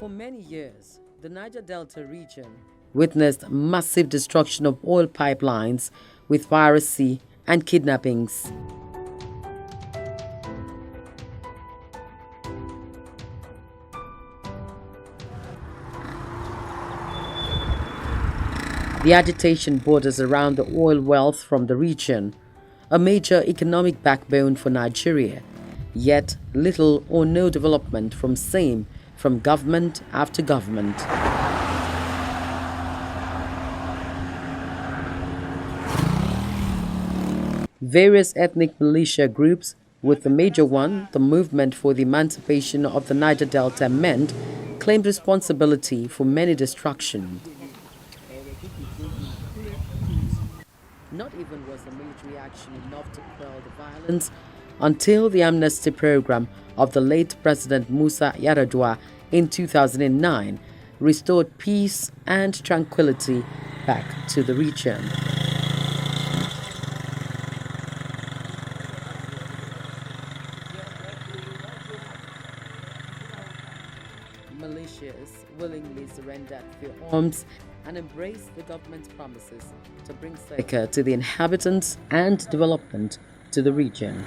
For many years, the Niger Delta region witnessed massive destruction of oil pipelines with piracy and kidnappings. The agitation borders around the oil wealth from the region, a major economic backbone for Nigeria, yet little or no development from government after government. Various ethnic militia groups, with the major one, the Movement for the Emancipation of the Niger Delta MEND, claimed responsibility for many destruction. Not even was the military action enough to quell the violence until the amnesty program of the late President Musa Yar'Adua in 2009 restored peace and tranquility back to the region. Militias willingly surrendered their arms and embraced the government's promises to bring succor to the inhabitants and development to the region.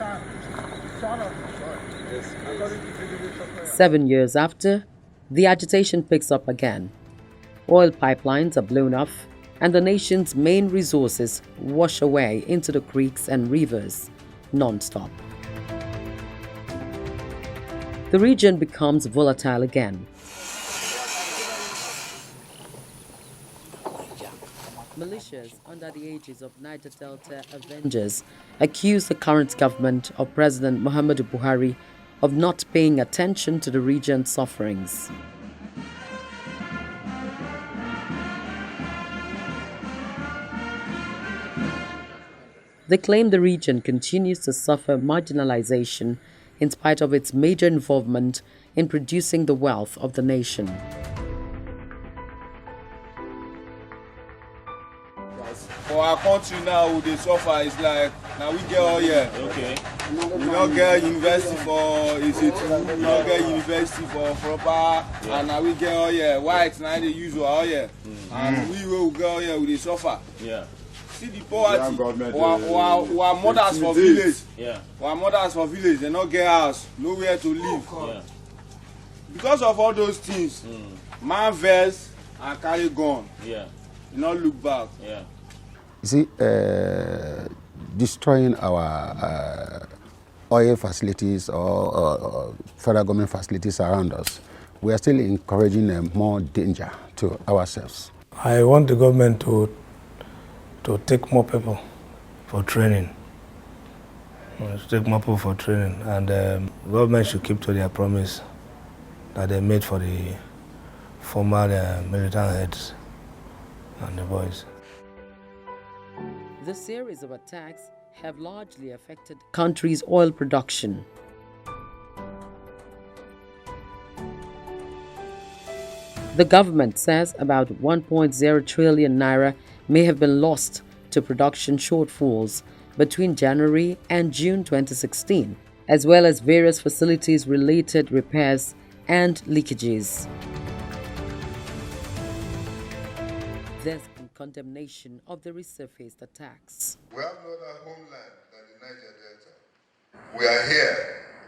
7 years after, the agitation picks up again. Oil pipelines are blown off, and the nation's main resources wash away into the creeks and rivers non-stop. The region becomes volatile again. Militias under the aegis of Niger Delta Avengers accuse the current government of President Muhammadu Buhari of not paying attention to the region's sufferings. They claim the region continues to suffer marginalization in spite of its major involvement in producing the wealth of the nation. For our country now, they suffer. It's like, now we get all here. Okay. We don't get university for institute. We don't get university for proper. Yeah. And now we get all here. Whites now they use all here. And we will go all here. We suffer. Yeah. See the poverty. Our mothers for village. Yeah. Our mothers for village. They don't get house, nowhere to live. Yeah. Because of all those things, man vex and carry gun. Yeah. You not look back. Yeah. You see, destroying our oil facilities or federal government facilities around us, we are still encouraging more danger to ourselves. I want the government to take more people for training. And government should keep to their promise that they made for the former military heads and the boys. The series of attacks have largely affected the country's oil production. The government says about 1.0 trillion naira may have been lost to production shortfalls between January and June 2016, as well as various facilities-related repairs and leakages. There's been condemnation of the resurfaced attacks. We have no other homeland than the Niger Delta. We are here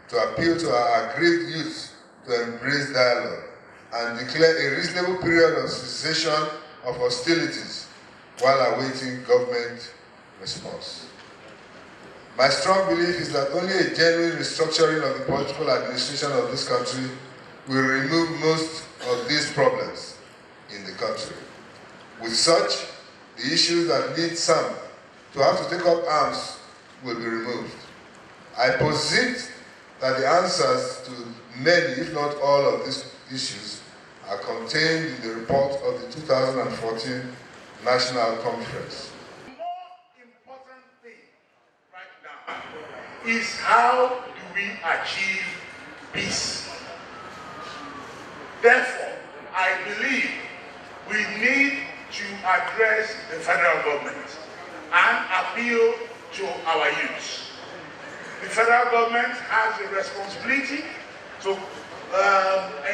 to appeal to our aggrieved youth to embrace dialogue and declare a reasonable period of cessation of hostilities while awaiting government response. My strong belief is that only a genuine restructuring of the political administration of this country will remove most of these problems in the country. With such, the issues that lead some to have to take up arms will be removed. I posit that the answers to many, if not all, of these issues are contained in the report of the 2014 National Conference. The more important thing right now is how do we achieve peace. Therefore, I believe we need to address the federal government and appeal to our youth. The federal government has a responsibility to to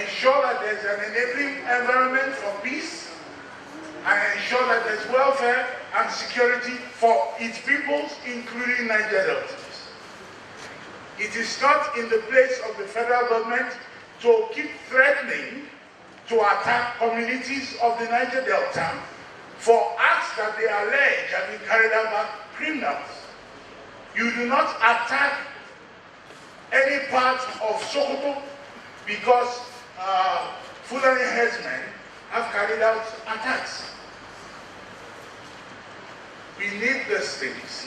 ensure that there's an enabling environment for peace and ensure that there's welfare and security for its peoples, including Niger Deltans. It is not in the place of the federal government to keep threatening to attack communities of the Niger Delta for acts that they allege have been carried out by criminals. You do not attack any part of Sokoto because Fulani herdsmen have carried out attacks. We need these things.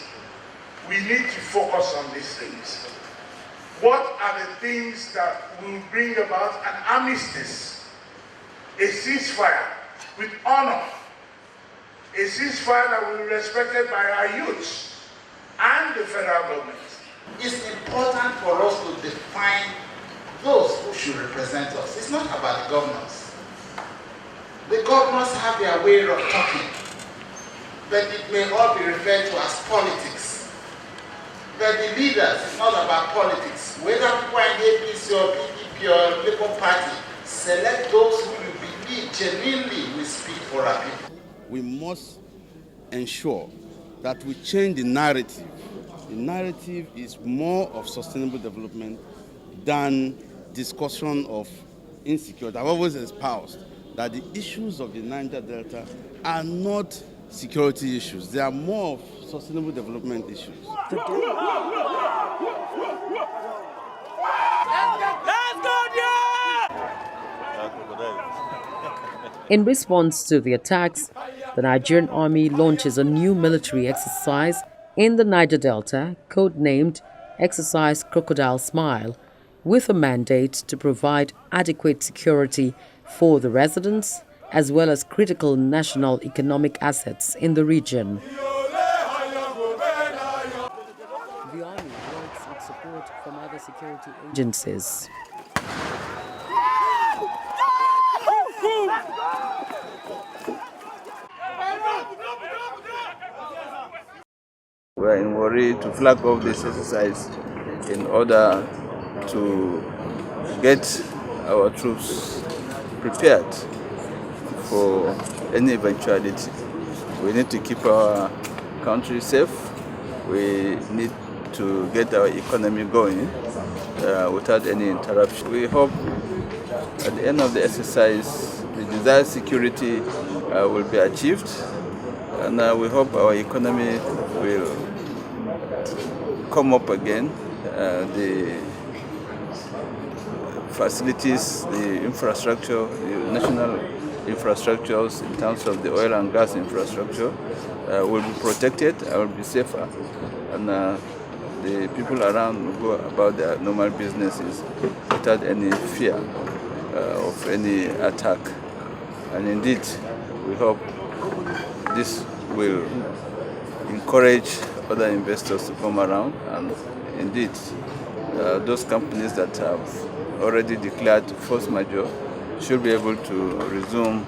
We need to focus on these things. What are the things that will bring about an armistice, a ceasefire with honor, a ceasefire that will be respected by our youths and the federal government? It's important for us to define those who should represent us. It's not about the governors. The governors have their way of talking, but it may all be referred to as politics. But the leaders, it's not about politics. Whether people are in APC or PDP or Labour Party, select those who you believe genuinely will speak for our people. We must ensure that we change the narrative. The narrative is more of sustainable development than discussion of insecurity. I've always espoused that the issues of the Niger Delta are not security issues. They are more of sustainable development issues. In response to the attacks, the Nigerian army launches a new military exercise in the Niger Delta, codenamed Exercise Crocodile Smile, with a mandate to provide adequate security for the residents as well as critical national economic assets in the region. The army works with support from other security agencies. We are in worry to flag off this exercise in order to get our troops prepared for any eventuality. We need to keep our country safe. We need to get our economy going without any interruption. We hope at the end of the exercise the desired security will be achieved, and we hope our economy will come up again. The facilities, the infrastructure, the national infrastructures in terms of the oil and gas infrastructure will be protected and will be safer, and the people around will go about their normal businesses without any fear of any attack. And indeed, we hope this will encourage other investors to come around, and indeed those companies that have already declared force majeure should be able to resume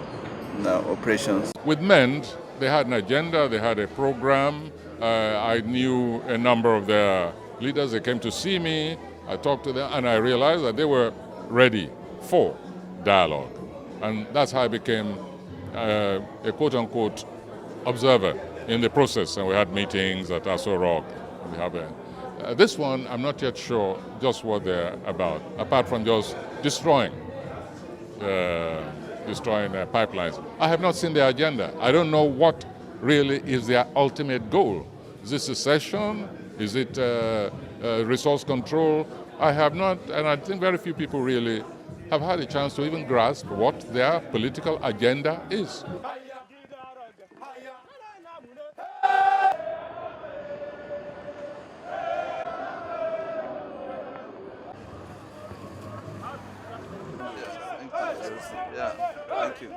operations. With MEND, they had an agenda, they had a program. I knew a number of their leaders. They came to see me, I talked to them, and I realized that they were ready for dialogue. And that's how I became a quote-unquote observer in the process, and we had meetings at Aso Rock. We have this one, I'm not yet sure just what they're about, apart from just destroying pipelines. I have not seen their agenda. I don't know what really is their ultimate goal. Is it secession? Is it resource control? I have not, and I think very few people really have had a chance to even grasp what their political agenda is. Yeah, thank you.